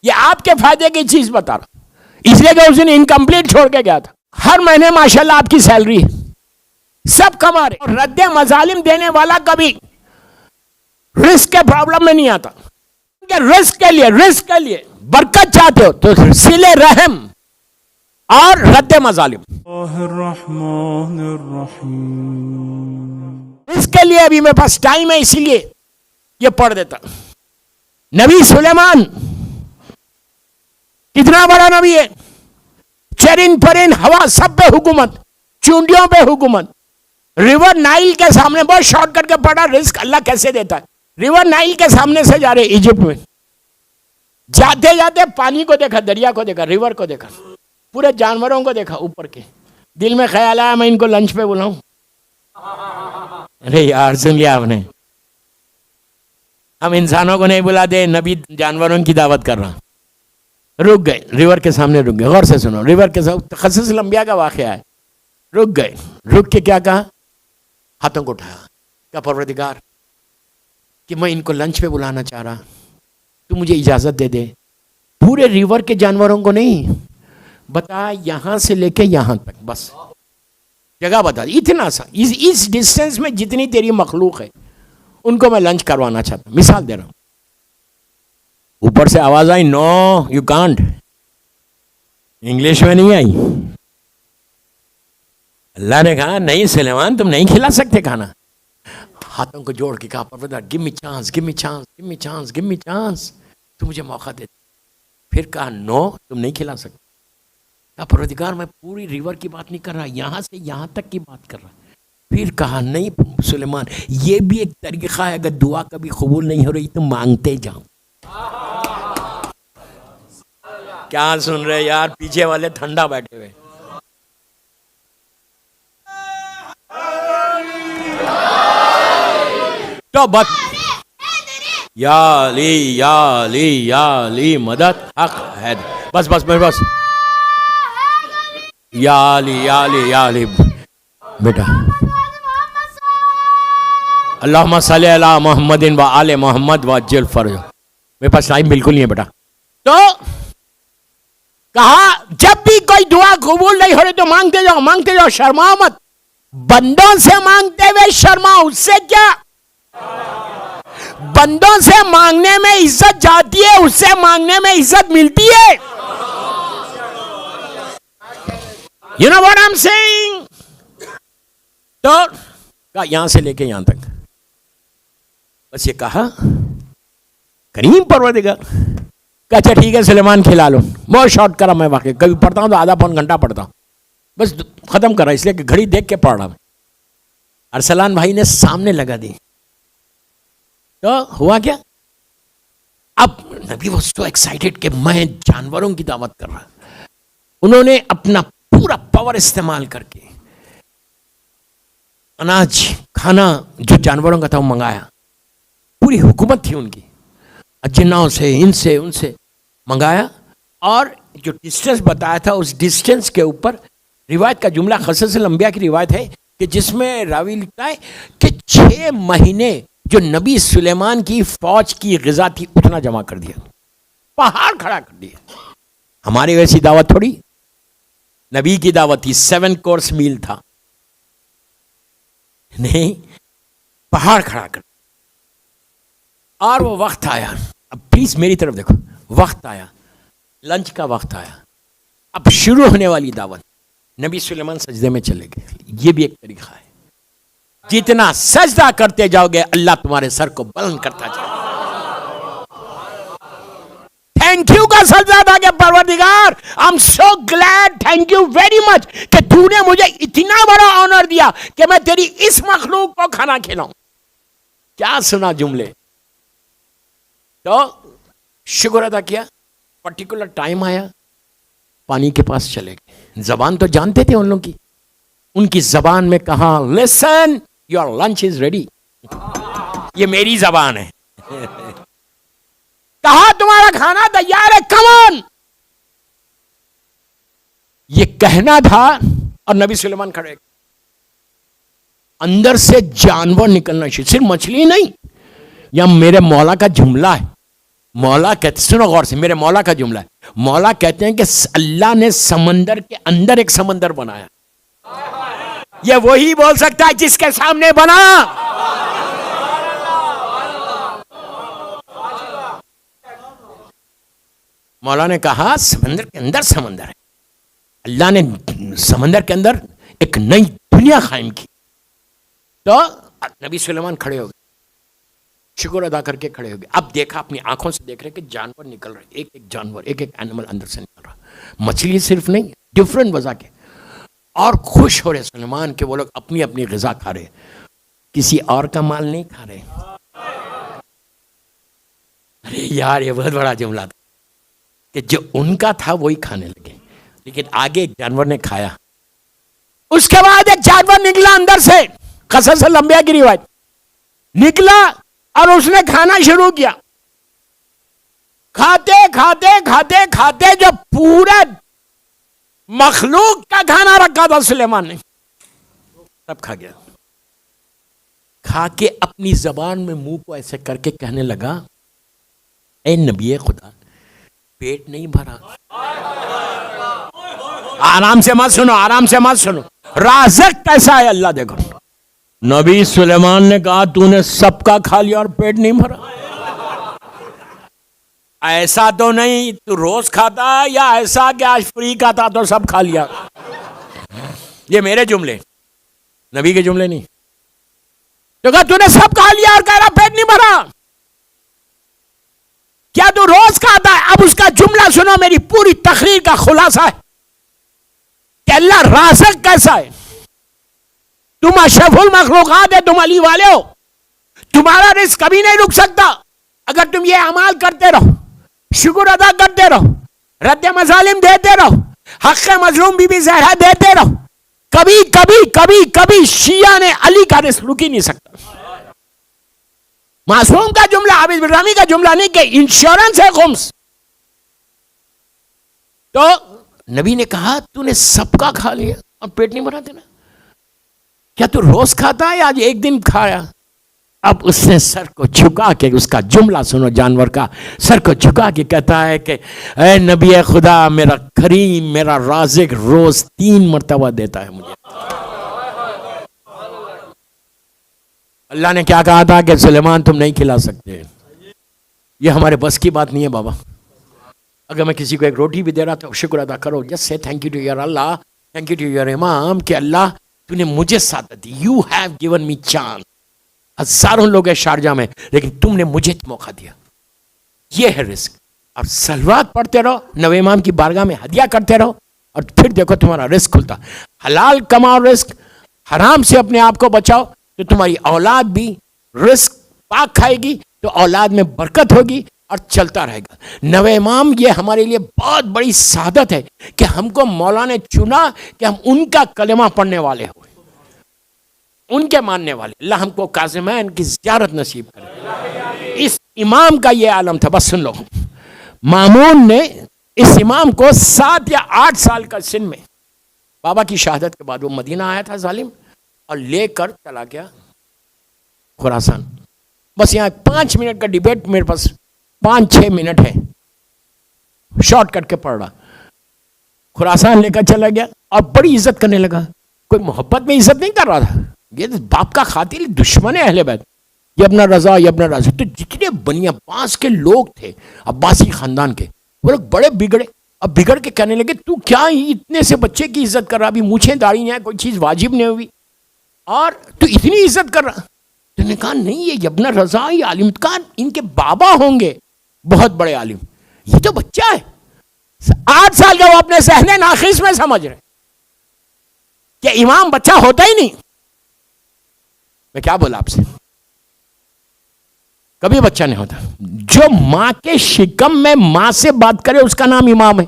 ये आपके फायदे की चीज बता रहा, इसलिए कि उसने इनकम्प्लीट छोड़ के गया था। हर महीने माशाल्लाह आपकी सैलरी सब कमा रहे, और रद्दे मजालिम देने वाला कभी रिस्क के प्रॉब्लम में नहीं आता। रिस्क के लिए बरकत चाहते हो तो सिले रहम और रद्दे मजालिम। इसके लिए अभी मेरे पास टाइम है, इसीलिए ये पढ़ देता। नबी सुलेमान कितना बड़ा नबी है, चरिन परिन हवा सब पे हुकूमत, चूंडियों पे हुकूमत। रिवर नाइल के सामने, बहुत शॉर्ट करके पढ़ा रिस्क अल्लाह कैसे देता है। रिवर नाइल के सामने से जा रहे इजिप्ट में, जाते जाते पानी को देखा, दरिया को देखा, रिवर को देखा, पूरे जानवरों को देखा ऊपर के। दिल में ख्याल आया मैं इनको लंच पे बुलाऊं। अरे यार सुन लिया आपने, हम इंसानों को नहीं बुलाते, नबी जानवरों की दावत कर रहा। रुक गए, रिवर के सामने रुक गए। गौर से सुनो, रिवर के सामने क़सस लंबिया का वाक़या है। रुक गए, रुक के क्या कहा, हाथों को उठाया, क्या परवरदिगार कि मैं इनको लंच पे बुलाना चाह रहा, तू मुझे इजाजत दे दे। पूरे रिवर के जानवरों को नहीं, बता यहां से लेके यहां तक, बस जगह बता, इतना सा, इस डिस्टेंस में जितनी तेरी मखलूक है उनको मैं लंच करवाना चाहता हूं। मिसाल दे रहा हूं। ऊपर से आवाज आई, नो यू कांट। इंग्लिश में नहीं आई। अल्लाह ने कहा नहीं सुलेमान तुम नहीं खिला सकते खाना। हाथों को जोड़ के कहा परवरदिगार give me chance, give me chance, give me chance, give me chance, तू मुझे मौका दे। फिर कहा नो तुम नहीं खिला सकते। कहा परवरदिगार मैं पूरी रिवर की बात नहीं कर रहा, यहां से यहां तक की बात कर रहा। फिर कहा नहीं सुलेमान ये भी एक तरीका है, अगर दुआ कभी कबूल नहीं हो रही तो मांगते जाओ। क्या सुन रहे यार, पीछे वाले ठंडा बैठे हुए। तो बस या ली मदद हक है, बस बस बस बस या ली बेटा। अल्लाहुम्मा सल्ली अला मोहम्मदिन व आले मोहम्मद व अज्जिल फरज। मेरे पास टाइम बिल्कुल नहीं है बेटा। तो कहा जब भी कोई दुआ कबूल नहीं हो रही तो मांगते जाओ, मांगते जाओ, शर्माओ मत। बंदों से मांगते हुए शर्माओ, उससे क्या, बंदों से मांगने में इज्जत जाती है, उससे मांगने में इज्जत मिलती है। You know what I'm saying? तो यहां से लेके यहां तक बस ये कहा करीम परवरदिगार। अच्छा ठीक है सुलेमान खिला लो। बहुत शॉर्ट करा मैं, वाकई कभी पढ़ता हूं तो आधा पौन घंटा पढ़ता हूं, बस खत्म करा, इसलिए कि घड़ी देख के पढ़ रहा मैं। अरसलान भाई ने सामने लगा दी। तो हुआ क्या, अब नबी वाज सो एक्साइटेड कि मैं जानवरों की दावत कर रहा। उन्होंने अपना पूरा पावर इस्तेमाल करके अनाज खाना जो जानवरों का था वो मंगाया। पूरी हुकूमत थी उनकी, अजिन्नाओं से, इनसे उनसे मंगाया। और जो डिस्टेंस बताया था उस डिस्टेंस के ऊपर रिवायत का जुमला, क़सस अंबिया की रिवायत है कि जिसमें रावी लिखता है कि 6 महीने जो नबी सुलेमान की फौज की ग़िज़ा थी उतना जमा कर दिया, पहाड़ खड़ा कर दिया। हमारी वैसी दावत थोड़ी, नबी की दावत थी, 7 कोर्स मील था, नहीं पहाड़ खड़ा कर। और वो वक्त आया, अब प्लीज मेरी तरफ देखो, वक्त आया, लंच का वक्त आया, अब शुरू होने वाली दावत। नबी सुलेमान सजदे में चले गए। ये भी एक तरीका है, जितना सजदा करते जाओगे अल्लाह तुम्हारे सर को बुलंद करता जाएगा। थैंक यू का सजदा था कि परवरदिगार I am so glad, thank you very much कि तूने मुझे इतना बड़ा ऑनर दिया कि मैं तेरी इस मखलूक को खाना खिलाऊं। क्या सुना जुमले। तो शुक्र अदा किया, पर्टिकुलर टाइम आया, पानी के पास चले गए। जबान तो जानते थे उन लोगों की, उनकी जबान में कहा listen your lunch is ready. ये मेरी जबान है। कहा तुम्हारा खाना तैयार है, कम ऑन। ये कहना था और नबी सुलेमान खड़े। अंदर से जानवर निकलना चाहिए, सिर्फ मछली नहीं। यह मेरे मौला का जुमला है, मौला कहते, सुनो गौर से, मेरे मौला का जुमला है। मौला कहते हैं कि अल्लाह ने समंदर के अंदर एक समंदर बनाया। ये वही बोल सकता है जिसके सामने बना। मौला ने कहा समंदर के अंदर समंदर है। अल्लाह ने समंदर के अंदर एक नई दुनिया कायम की। तो नबी सुलेमान खड़े हो गए, शुक्र अदा करके खड़े हो गए। अब देखा, अपनी आंखों से देख रहे कि जानवर निकल रहे, एक एक जानवर, एक एक एनिमल अंदर से निकल रहा, मछली सिर्फ नहीं, डिफरेंट वजह के। और खुश हो रहे सुलेमान के वो लोग अपनी अपनी ग़िज़ा खा रहे, किसी और का माल नहीं खा रहे। अरे यार, ये बहुत बड़ा जुमला था कि जो उनका था वही खाने लगे। लेकिन आगे एक जानवर ने खाया, उसके बाद एक जानवर निकला अंदर से, कसस लंबिया की रिवायत, निकला और उसने खाना शुरू किया। खाते खाते खाते खाते जो पूरे मखलूक का खाना रखा था सुलेमान ने, सब खा गया। खा के अपनी जबान में मुंह को ऐसे करके कहने लगा, ए नबी खुदा, पेट नहीं भरा। आराम से मत सुनो, आराम से मत सुनो, राज़िक कैसा है अल्लाह देखो। नबी सुलेमान ने कहा, तूने सबका खा लिया और पेट नहीं भरा। ऐसा तो नहीं तू रोज खाता, या ऐसा कि आज फ्री का था तो सब खा लिया। ये मेरे जुमले, नबी के जुमले नहीं। तो कहा तूने सब खा लिया और कह रहा पेट नहीं भरा, क्या तू रोज खाता है? अब उसका जुमला सुनो, मेरी पूरी तकरीर का खुलासा है कि अल्लाह राज़िक कैसा है। तुम अशरफुल मखलूकात है, तुम अली वाले हो, तुम्हारा रिस्क कभी नहीं रुक सकता अगर तुम ये अमाल करते रहो, शुक्र अदा करते रहो, रद्द मज़ालिम देते रहो, हक़ मज़लूम बीबी ज़हरा देते रहो। कभी कभी कभी कभी शिया ने अली का रिस्क रुक ही नहीं सकता। मासूम का जुमला, आबिद बिरामी का जुमला नहीं कि इंश्योरेंस है खुम्स। तो नबी ने कहा, तूने सबका खा लिया और पेट नहीं भरा तेरा, क्या तू रोज खाता है, आज एक दिन खाया? अब उसने सर को झुका के, उसका जुमला सुनो, जानवर का, सर को झुका के कहता है कि ऐ नबी खुदा, मेरा करीम, मेरा राज़िक रोज 3 मरतबा देता है मुझे। अल्लाह ने क्या कहा था कि सुलेमान तुम नहीं खिला सकते, ये हमारे बस की बात नहीं है बाबा। अगर मैं किसी को एक रोटी भी दे रहा था, शुक्र अदा करो, जस्ट से thank you to your Allah, thank you to your imam, कि अल्लाह तूने मुझे साथ दी, you have given me chance. हजारों लोग हैं शारजा में, लेकिन तुमने मुझे मौका दिया। ये है रिस्क। और सलवात पढ़ते रहो, नबी इमाम की बारगाह में हदिया करते रहो, और फिर देखो तुम्हारा रिस्क खुलता। हलाल कमाओ रिस्क, हराम से अपने आप को बचाओ, तो तुम्हारी औलाद भी रिस्क पाक खाएगी, तो औलाद में बरकत होगी और चलता रहेगा। नबी इमाम, ये हमारे लिए बहुत बड़ी सादत है कि हमको मौला ने चुना कि हम उनका कलमा पढ़ने वाले हो, उनके मानने वाले। अल्लाह हमको काज़िमैन की ज़ियारत नसीब करे। इस इमाम का ये आलम था। बस सुन लो, मामून ने इस इमाम को 7 या 8 साल का सिन में, बाबा की शहादत के बाद वो मदीना आया था जालिम, और लेकर चला गया खुरासान। बस यहाँ 5 मिनट का डिबेट मेरे पास 5-6 मिनट है, शॉर्टकट के पढ़ रहा। खुरासान लेकर चला गया और बड़ी इज्जत करने लगा। कोई मोहब्बत में इज्जत नहीं कर रहा था, ये बाप का खातिर दुश्मन है अहले बैत, ये अपना रजा, ये अपना रजा। तो जितने बनिया बास के लोग थे अब्बासी खानदान के, वो लोग बड़े बिगड़े। अब बिगड़ के कहने लगे, तू क्या इतने से बच्चे की इज्जत कर रहा, अभी मूछें दाढ़ी नहीं है, कोई चीज़ वाजिब नहीं हुई, और तू इतनी इज्जत कर रहा। तो ने कहा, नहीं, ये यब्न रजा, ये आलिम का, इनके बाबा होंगे बहुत बड़े आलिम, ये तो बच्चा है 8 साल का। वो अपने सहने नाखिस में समझ रहे कि इमाम बच्चा होता ही नहीं। मैं क्या बोला आपसे, कभी बच्चा नहीं होता। जो मां के शिकम में मां से बात करे उसका नाम इमाम है।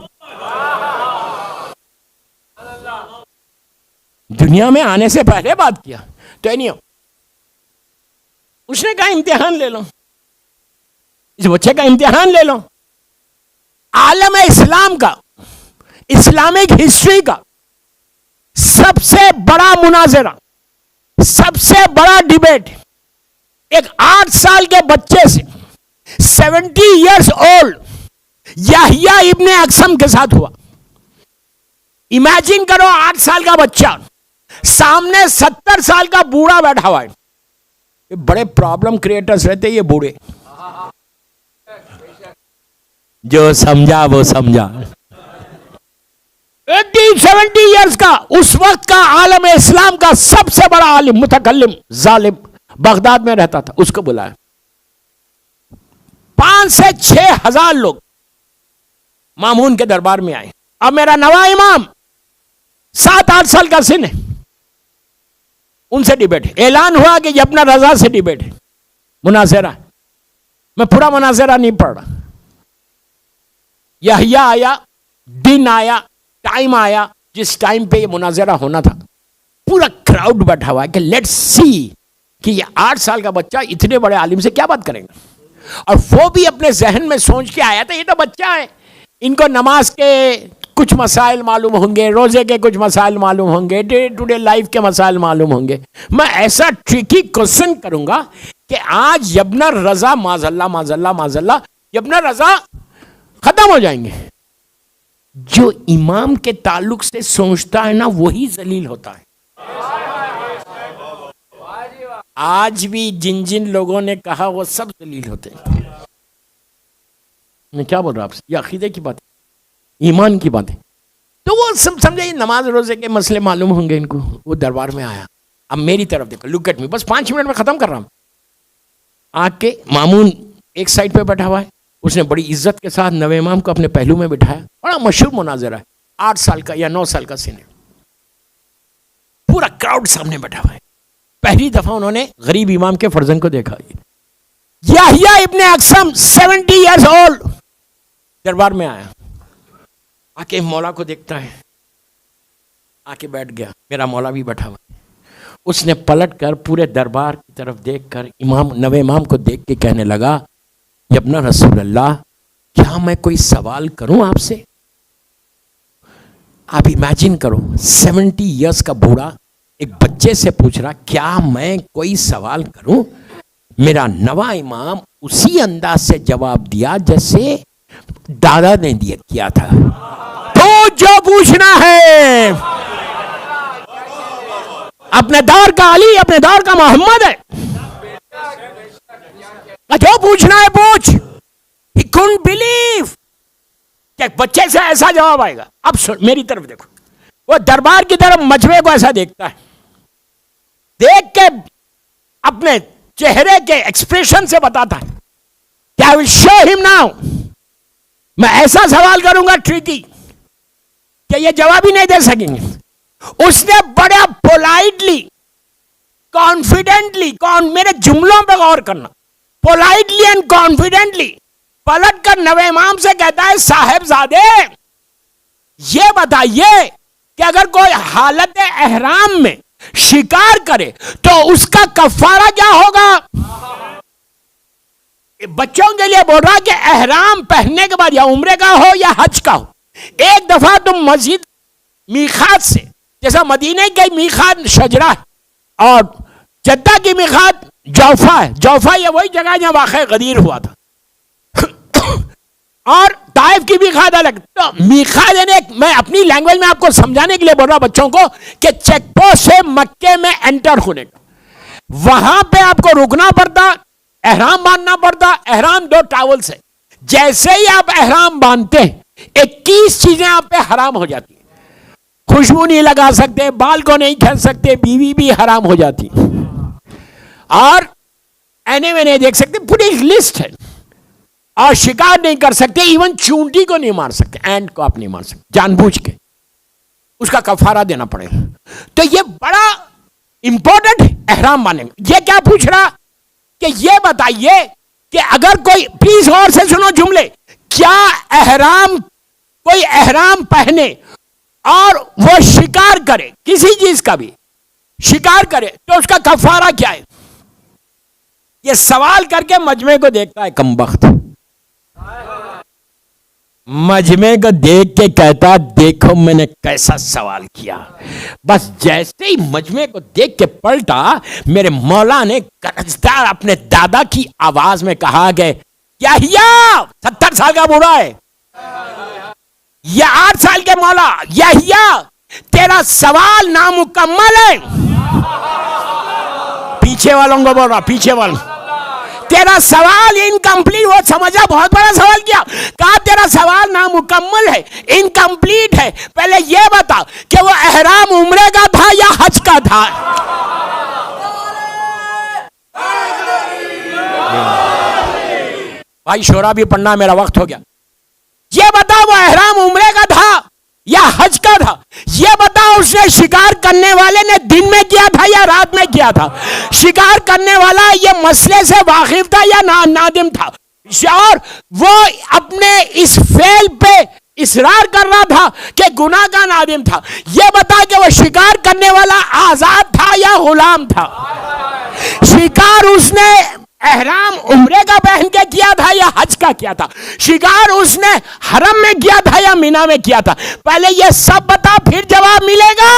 दुनिया में आने से पहले बात किया तो नहीं हो। उसने कहा इम्तिहान ले लो, इस बच्चे का इम्तिहान ले लो। आलम इस्लाम का, इस्लामिक हिस्ट्री का सबसे बड़ा मुनाजरा, सबसे बड़ा डिबेट एक 8 साल के बच्चे से 70 years ओल्ड याहिया इब्ने अक्सम के साथ हुआ। इमेजिन करो 8 साल का बच्चा, सामने 70 साल का बूढ़ा बैठा हुआ है। ये बड़े प्रॉब्लम क्रिएटर्स रहते ये बूढ़े। जो समझा वो समझा। 70 इयर्स का उस वक्त का आलम इस्लाम का सबसे बड़ा आलिम, मुतकल्लिम, जालिम बगदाद में रहता था, उसको बुलाया। 5 से 6 हजार लोग मामून के दरबार में आए। अब मेरा नवा इमाम 7-8 साल का सिन है, उनसे डिबेट है। ऐलान हुआ कि अपना रजा से डिबेट है, मुनाज़रा। मैं पूरा मुनाज़रा नहीं पढ़ रहा। यहिया आया, दिन आया, टाइम आया, जिस टाइम पे ये मुनाज़रा होना था। पूरा क्राउड बैठा हुआ है कि लेट्स सी कि ये 8 साल का बच्चा इतने बड़े आलिम से क्या बात करेगा। और वो भी अपने जहन में सोच के आया था, ये तो बच्चा है, इनको नमाज के कुछ मसाइल मालूम होंगे, रोजे के कुछ मसाइल मालूम होंगे, डे टू डे लाइफ के मसाइल मालूम होंगे। मैं ऐसा ट्रिकी क्वेश्चन करूंगा कि आज यब्ना रजा माजल्ला माजल्ला माजल्ला यब्ना रजा खत्म हो जाएंगे। जो इमाम के ताल्लुक से सोचता है ना, वही जलील होता है। आज भी जिन जिन लोगों ने कहा वो सब जलील होते हैं। मैं क्या बोल रहा हूं आपसे, ये अकीदे की बात है, ईमान की बात है। तो वो सब समझे नमाज रोजे के मसले मालूम होंगे इनको। वो दरबार में आया, अब मेरी तरफ देखो, लुक एट मी, बस 5 मिनट में खत्म कर रहा हूं। आके मामून एक साइड पे बैठा हुआ है, उसने बड़ी इज्जत के साथ नवे इमाम को अपने पहलू में बिठाया। बड़ा मशहूर मुनाज़रा है, 8 साल का या 9 साल का सीन है। पूरा क्राउड सामने बैठा हुआ है। पहली दफा उन्होंने गरीब इमाम के फर्जन को देखा। याहिया इब्ने अक्सम 70 इयर्स ओल्ड दरबार में आया, आके मौला को देखता है, आके बैठ गया। मेरा मौला भी बैठा हुआ है। उसने पलट कर पूरे दरबार की तरफ देखकर इमाम नवे इमाम को देख के कहने लगा, यब्ना रसूल अल्लाह, क्या मैं कोई सवाल करूं आपसे? आप इमेजिन करो, 70 इयर्स का बूढ़ा एक बच्चे से पूछ रहा, क्या मैं कोई सवाल करूं? मेरा नवा इमाम उसी अंदाज से जवाब दिया जैसे दादा ने दिया किया था। तो जो पूछना है, अपने दौर का अली, अपने दौर का मोहम्मद है, जो पूछना है पूछ। He couldn't believe कि बच्चे से ऐसा जवाब आएगा। अब मेरी तरफ देखो, वो दरबार की तरफ मजमे को ऐसा देखता है, देख के अपने चेहरे के एक्सप्रेशन से बताता है कि I will show him now. मैं ऐसा सवाल करूंगा ट्रिकी कि ये जवाब ही नहीं दे सकेंगे। उसने बड़ा पोलाइटली, कॉन्फिडेंटली, मेरे जुमलों पे गौर करना, पोलाइटली एंड कॉन्फिडेंटली पलट कर नवे इमाम से कहता है, साहेबजादे ये बताइए कि अगर कोई हालत एहराम में शिकार करे तो उसका कफारा क्या होगा? बच्चों के लिए बोल रहा कि एहराम पहनने के बाद, या उम्रे का हो या हज का हो, एक दफा तुम मस्जिद मीखात से, जैसा मदीने के मीखात शजरा है और जद्दा की मीखात जौफा है। जौफा ये वही जगह जहां वाक़या गदीर हुआ था और ताइफ की मीखात अलग। तो मीखात यानी, मैं अपनी लैंग्वेज में आपको समझाने के लिए बोल रहा हूं बच्चों को कि चेकपोस्ट से मक्के में एंटर होने का, वहां पे आपको रुकना पड़ता, एहराम बांधना पड़ता। एहराम 2 टावल से, जैसे ही आप एहराम बांधते हैं 21 चीजें आप पे हराम हो जाती है। खुशबू नहीं लगा सकते, बाल को नहीं खेल सकते, बीवी भी हराम हो जाती, और एने में नहीं देख सकते, पूरी लिस्ट है। और शिकार नहीं कर सकते, इवन चूंटी को नहीं मार सकते, एंट को आप नहीं मार सकते जानबूझ के, उसका कफारा देना पड़ेगा। तो ये बड़ा इंपॉर्टेंट है एहराम बांधने में। ये क्या पूछ रहा कि ये बताइए कि अगर कोई, प्लीज और से सुनो जुमले, क्या कोई एहराम पहने और वो शिकार करे, किसी चीज का भी शिकार करे, तो उसका कफारा क्या है? ये सवाल करके मजमे को देखता है कमबख्त, मजमे को देख के कहता, देखो मैंने कैसा सवाल किया। बस जैसे ही मजमे को देख के पलटा, मेरे मौला ने गरजदार अपने दादा की आवाज में कहा कि यहिया 70 साल का बूढ़ा है, या 8 साल के मौला, यहिया तेरा सवाल नामुकम्मल है। पीछे वालों को बोल रहा, पीछे वालों, तेरा सवाल इनकम्प्लीट। वो समझा, बहुत बड़ा सवाल किया, कहा तेरा सवाल नामुकम्मल है, इनकम्प्लीट है। पहले ये बता कि वो एहराम उम्रे का था या हज का था? भाई शोरा भी पढ़ना, मेरा वक्त हो गया। ये बता वो एहराम उम्रे का था या हज का था? ये बता उसने शिकार करने वाले ने दिन में किया था या रात में किया था? शिकार करने वाला ये मसले से वाकिफ था या नादिम था? और वो अपने इस फेल पे इसरार कर रहा था कि गुनाह का नादिम था। ये बता कि वो शिकार करने वाला आजाद था या गुलाम था? शिकार उसने एहराम उम्रे का पहन के किया था या हज का किया था? शिकार उसने हरम में किया था या मीना में किया था? पहले ये सब बता, फिर जवाब मिलेगा।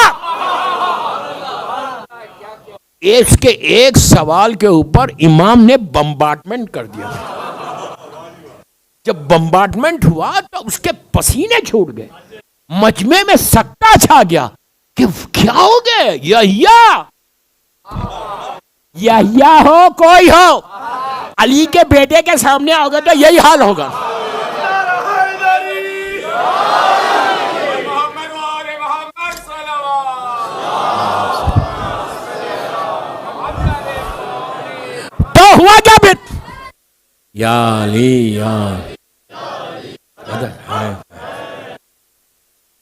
इसके एक सवाल के ऊपर इमाम ने बम्बार्टमेंट कर दिया। जब बम्बार्टमेंट हुआ तो उसके पसीने छूट गए, मजमे में सट्टा छा गया कि क्या हो गए? यहिया हो कोई हो, अली के बेटे के सामने आओगे तो यही हाल होगा। तो हुआ क्या फिर? या अली या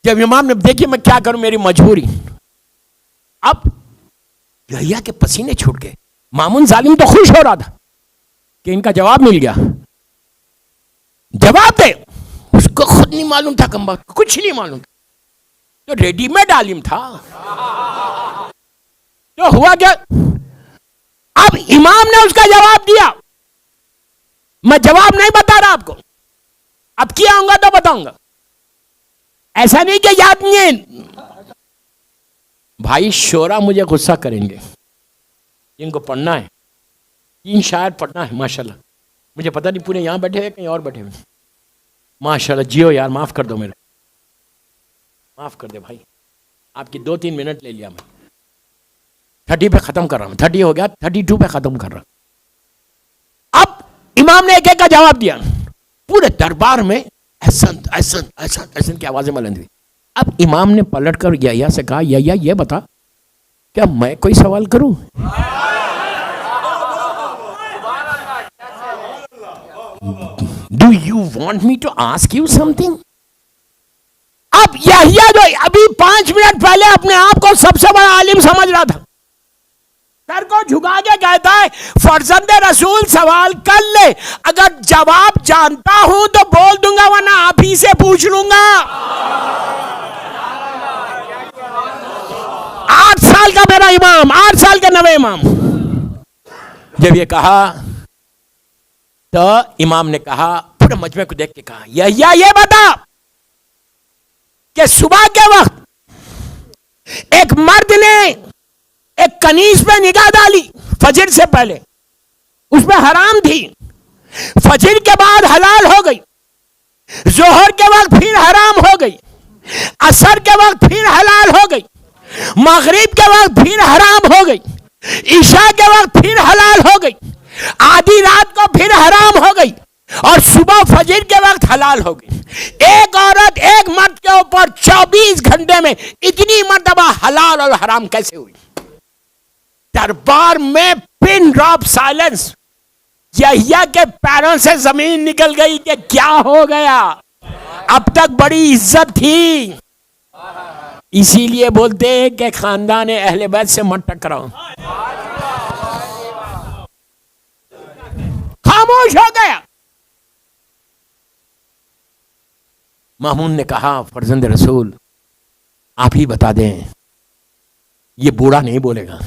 जब इमाम ने देखिए मैं क्या करूं, मेरी मजबूरी। अब यहिया के पसीने छूट गए। मामून जालिम तो खुश हो रहा था कि इनका जवाब मिल गया। जवाब दे, उसको खुद नहीं मालूम था, कम कुछ नहीं मालूम था, तो रेडीमेड आलिम था। तो हुआ क्या? अब इमाम ने उसका जवाब दिया। मैं जवाब नहीं बता रहा आपको, अब किया आऊंगा तो बताऊंगा, ऐसा नहीं कि याद नहीं है। भाई शोरा मुझे गुस्सा करेंगे, इनको पढ़ना है, 3 शायर पढ़ना है माशाल्लाह। मुझे पता नहीं पूरे यहां बैठे हैं कहीं और बैठे हुए। माशाल्लाह, जियो यार, माफ कर दो, मेरे माफ कर दे भाई, आपकी 2-3 मिनट ले लिया मैं। 30 पे खत्म कर रहा हूं, 30 हो गया, 32 पे खत्म कर रहा। अब इमाम ने एक एक का जवाब दिया। पूरे दरबार में ऐसन ऐसन ऐसन ऐसन की आवाजें बुलंद हुई। अब इमाम ने पलट कर यहिया से कहा, यहिया ये बता, क्या मैं कोई सवाल करूं? Do you want me to ask you something? अब यहिया जो अभी 5 मिनट पहले अपने आप को सबसे बड़ा आलिम समझ रहा था, सर को झुका के कहता है, फर्जंदे रसूल सवाल कर ले, अगर जवाब जानता हूं तो बोल दूंगा, वरना आप ही से पूछ लूंगा। 8 साल का मेरा इमाम, 8 साल के नवे इमाम। जब ये कहा तो इमाम ने कहा, पूरे मजमे को देख के कहा, यहिया ये बता कि सुबह के वक्त एक मर्द ने एक कनीज पे निगाह डाली फजर से पहले, उसमें हराम थी, फजर के बाद हलाल हो गई, जोहर के वक्त फिर हराम हो गई, असर के वक्त फिर हलाल हो गई, मगरिब के वक्त फिर हराम हो गई, ईशा के वक्त फिर हलाल हो गई, आधी रात को फिर हराम हो गई, और सुबह फजर के वक्त हलाल हो गई। एक औरत एक मर्द के ऊपर 24 घंटे में इतनी मर्तबा हलाल और हराम कैसे हुई? दरबार में पिन ड्रॉप साइलेंस। यहिया के पैरों से जमीन निकल गई कि क्या हो गया, अब तक बड़ी इज्जत थी। इसीलिए बोलते हैं कि खानदान अहले बैत से मत टकराओ। खामोश हो गया। मामून ने कहा, फर्जंद रसूल आप ही बता दें। ये बूढ़ा नहीं बोलेगा,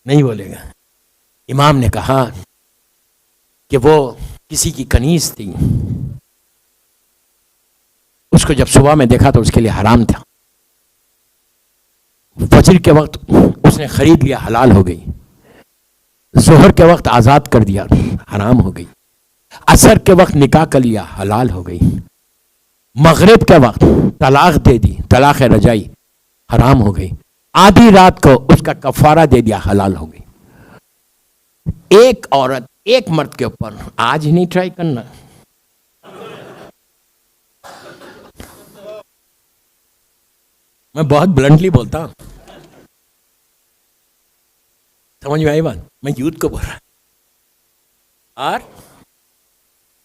नहीं बोलेगा। इमाम ने कहा कि वो किसी की कनीज थी, उसको जब सुबह में देखा तो उसके लिए हराम था, फजर के वक्त उसने खरीद लिया, हलाल हो गई। जोहर के वक्त आजाद कर दिया, हराम हो गई। असर के वक्त निकाह कर लिया, हलाल हो गई। मगरिब के वक्त तलाक दे दी, तलाक रजाई, हराम हो गई। आधी रात को उसका कफारा दे दिया, हलाल हो गई। एक औरत एक मर्द के ऊपर आज नहीं ट्राई करना। मैं बहुत ब्लंटली बोलता हूं, समझ में आई बात? मैं यूथ को बोल रहा हूं। और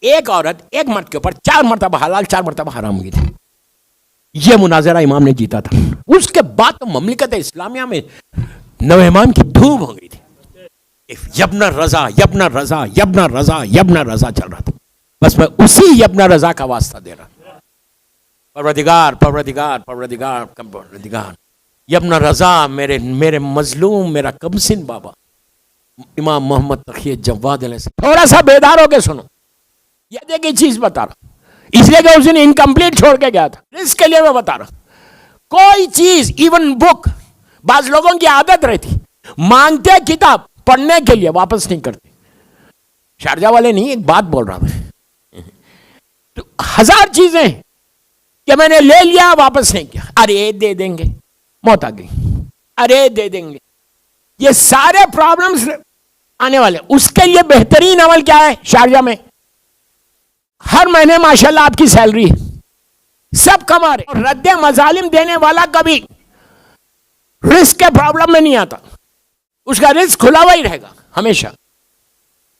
एक औरत एक मर्द के ऊपर 4 मरतबा हलाल 4 मरतबा हराम हुई थी। यह मुनाजरा इमाम ने जीता था। उसके बाद तो ममलिकत इस्लामिया में नवे इमाम की धूम हो गई थी। यब्ना रजा यब्ना रजा यब्ना रजा यब्ना रजा चल रहा था। बस मैं उसी यब्ना रजा का वास्ता दे रहा, परवरदिगार परवरदिगार परवरदिगार परवरदिगार यब्ना रजा, मेरे मेरे मजलूम, मेरा कमसिन बाबा इमाम मोहम्मद तकी जवाद अलैहि। थोड़ा सा बेदार होके सुनो, ये देखिए चीज बता रहा, इसलिए कि उसने इनकम्प्लीट छोड़ के गया था। इसके लिए मैं बता रहा, कोई चीज इवन बुक, बाज लोगों की आदत रहती मांगते किताब पढ़ने के लिए, वापस नहीं करते। शारजा वाले नहीं, एक बात बोल रहा मैं। तो 1000 चीजें कि मैंने ले लिया वापस नहीं किया, अरे दे देंगे, मौत आ गई, अरे दे देंगे, ये सारे प्रॉब्लम्स आने वाले। उसके लिए बेहतरीन अमल क्या है? शारजा में हर महीने माशाल्लाह आपकी सैलरी है, सब कमा रहे, और रद्दे मजालिम देने वाला कभी रिस्क के प्रॉब्लम में नहीं आता, उसका रिस्क खुला हुआ ही रहेगा हमेशा।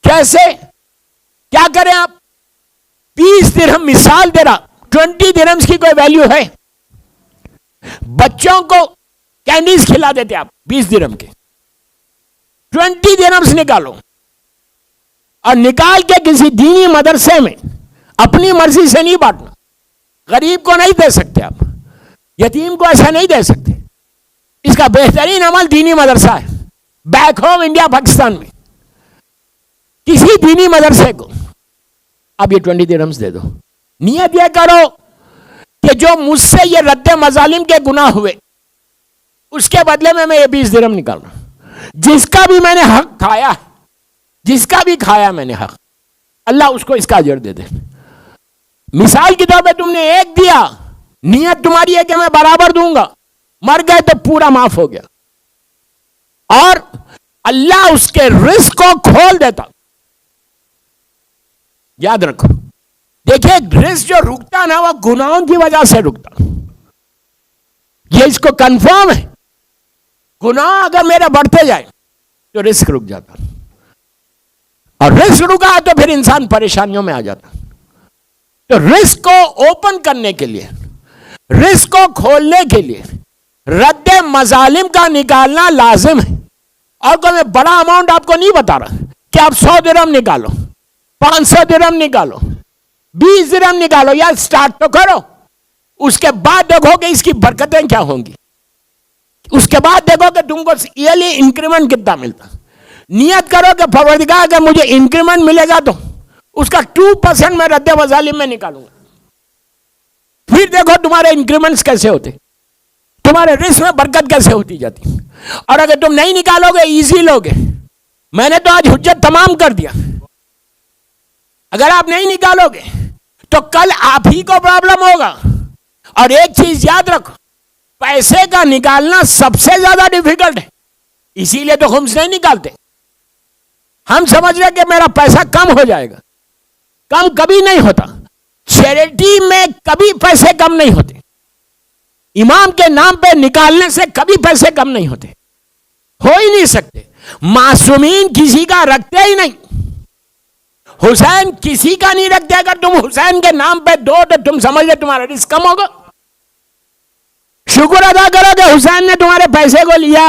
कैसे क्या करें आप? 20 दिरहम मिसाल दे रहा, 20 दिरहम्स की कोई वैल्यू है? बच्चों को कैंडीज खिला देते आप 20 दिरहम के, 20 दिरहम्स निकालो और निकाल के किसी दीनी मदरसे में अपनी मर्जी से नहीं बांटना। गरीब को नहीं दे सकते आप, यतीम को ऐसा नहीं दे सकते। इसका बेहतरीन अमल दीनी मदरसा है। बैक होम इंडिया पाकिस्तान में किसी दीनी मदरसे को आप ये 20 दिरहम्स दे दो। नियत यह करो कि जो मुझसे ये रद्दे मजालिम के गुनाह हुए उसके बदले में मैं ये 20 दिरहम निकाल रहा हूं। जिसका भी मैंने हक खाया, जिसका भी खाया मैंने हक, अल्लाह उसको इसका अजर दे दे। मिसाल के तौर पे तुमने एक दिया, नियत तुम्हारी है कि मैं बराबर दूंगा, मर गए तो पूरा माफ हो गया, और अल्लाह उसके रिस्क को खोल देता। याद रखो, देखिए रिस्क जो रुकता ना वो गुनाहों की वजह से रुकता। ये इसको कंफर्म है, गुनाह अगर मेरे बढ़ते जाए तो रिस्क रुक जाता, और रिस्क रुका तो फिर इंसान परेशानियों में आ जाता। तो रिस्क को ओपन करने के लिए, रिस्क को खोलने के लिए रद्दे मजालिम का निकालना लाजिम है। और कोई मैं बड़ा अमाउंट आपको नहीं बता रहा कि आप 100 दिरहम निकालो, 500 दिरहम निकालो, 20 दिरहम निकालो, या स्टार्ट तो करो, उसके बाद देखोगे इसकी बरकतें क्या होंगी। उसके बाद देखोगे तुमको ईयरली इंक्रीमेंट कितना मिलता। नियत करो कि परवरदिगार अगर मुझे इंक्रीमेंट मिलेगा तो उसका 2% मैं रद्दे मजालिम में निकालूंगा। फिर देखो तुम्हारे इंक्रीमेंट्स कैसे होते, तुम्हारे रिस्क में बरकत कैसे होती जाती। और अगर तुम नहीं निकालोगे, इजी लोगे, मैंने तो आज हुज्जत तमाम कर दिया, अगर आप नहीं निकालोगे तो कल आप ही को प्रॉब्लम होगा। और एक चीज याद रखो, पैसे का निकालना सबसे ज्यादा डिफिकल्ट है, इसीलिए तो हम नहीं निकालते। हम समझ रहे कि मेरा पैसा कम हो जाएगा, कम कभी नहीं होता। चैरिटी में कभी पैसे कम नहीं होते, इमाम के नाम पे निकालने से कभी पैसे कम नहीं होते, हो ही नहीं सकते। मासूमीन किसी का रखते ही नहीं, हुसैन किसी का नहीं रखते। अगर तुम हुसैन के नाम पे दो तो तुम समझ लो तुम्हारा रिस्क कम होगा। शुक्र अदा करो कि हुसैन ने तुम्हारे पैसे को लिया।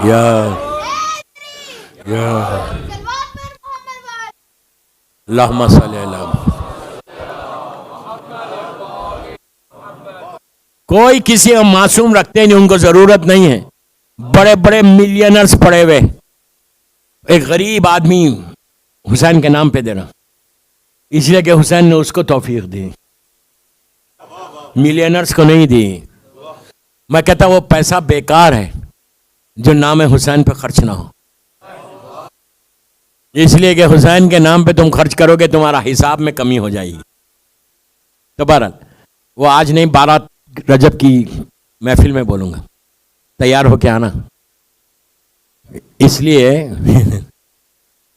या या अल्लाहुम्मा सल्ली अला। कोई किसी को मासूम रखते नहीं, उनको जरूरत नहीं है। बड़े बड़े मिलियनर्स पड़े हुए, एक गरीब आदमी हुसैन के नाम पे दे रहा, इसलिए कि हुसैन ने उसको तौफीक दी, मिलियनर्स को नहीं दी। मैं कहता वो पैसा बेकार है जो नाम हुसैन पे खर्च ना हो, इसलिए कि हुसैन के नाम पे तुम खर्च करोगे तुम्हारा हिसाब में कमी हो जाएगी। तो बहरहाल वो आज नहीं, 12 रजब की महफिल में बोलूंगा, तैयार हो के आना। इसलिए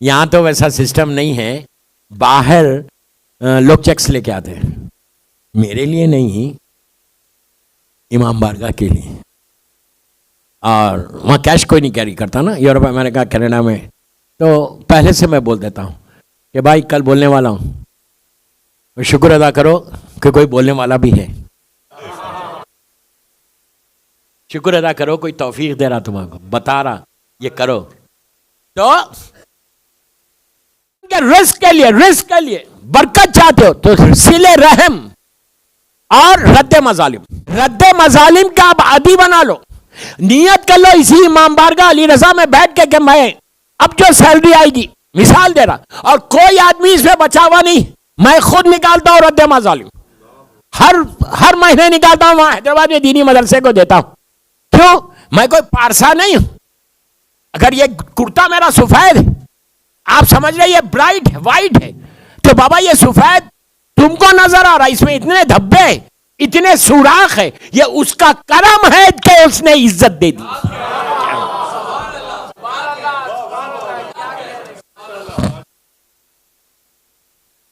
यहां तो वैसा सिस्टम नहीं है, बाहर लोग चेक्स लेके आते हैं, मेरे लिए नहीं, इमाम बारगाह के लिए। और वहाँ कैश कोई नहीं कैरी करता ना, यूरोप, अमेरिका, कनाडा में। तो पहले से मैं बोल देता हूँ कि भाई कल बोलने वाला हूँ, शुक्र अदा करो कि कोई बोलने वाला भी है, शुक्र अदा करो कोई तौफीक दे रहा तुम्हारा, बता रहा ये करो। तो रिस्क के लिए बरकत चाहते हो तो सिले रहम और रद्द मजालिम का आप आदी बना लो। नियत कर लो इसी इमाम बारगाह अली रजा में बैठ के कि मैं अब जो सैलरी आएगी, मिसाल दे रहा, और कोई आदमी इसमें बचा हुआ नहीं, मैं खुद निकालता हूं रद्द मजालिम, हर महीने निकालता हूं, वहां हैदराबाद में दीनी मदरसे को देता हूं। क्यों? मैं कोई पारसा नहीं हूं। अगर ये कुर्ता मेरा सफेद है, आप समझ रहे ये ब्राइट है, वाइट है, तो बाबा ये सफेद तुमको नजर आ रहा, इसमें इतने धब्बे, इतने सुराख है, ये उसका करम है कि उसने इज्जत दे दी।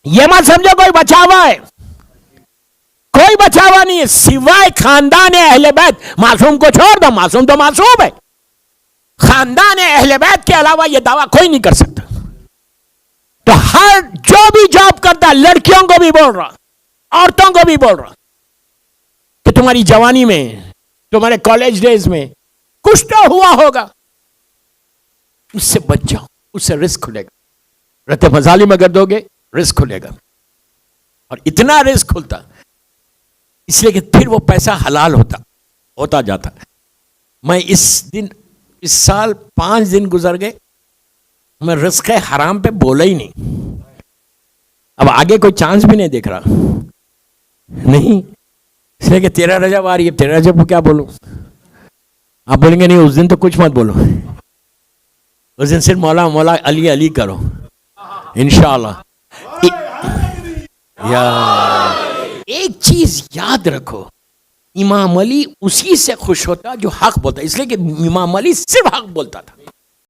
ये मत समझो कोई बचा हुआ है, कोई बचा हुआ नहीं है सिवाय खानदान अहले बैत। मासूम को छोड़ दो, मासूम तो मासूम है, खानदान अहले बैत के अलावा यह दावा कोई नहीं कर सकता। तो हर जो भी जॉब करता, लड़कियों को भी बोल रहा, औरतों को भी बोल रहा कि तुम्हारी जवानी में, तुम्हारे कॉलेज डेज में कुछ तो हुआ होगा, उससे बच जाओ, उससे रिस्क खुलेगा। रत्ते मजालिम अगर दोगे रिस्क खुलेगा, और इतना रिस्क खुलता इसलिए कि फिर वो पैसा हलाल होता जाता। मैं इस साल 5 दिन गुजर गए, मैं रिस्क हराम पे बोला ही नहीं। अब आगे कोई चांस भी नहीं देख रहा, नहीं, इसलिए कि 13 रजब आ रही है, 13 रजब को क्या बोलूं? आप बोलेंगे नहीं उस दिन तो कुछ मत बोलो, उस दिन सिर्फ मौला मौला अली अली करो इंशाअल्लाह। एक चीज याद रखो, इमाम अली उसी से खुश होता जो हक बोलता, इसलिए कि इमाम अली सिर्फ हक बोलता था।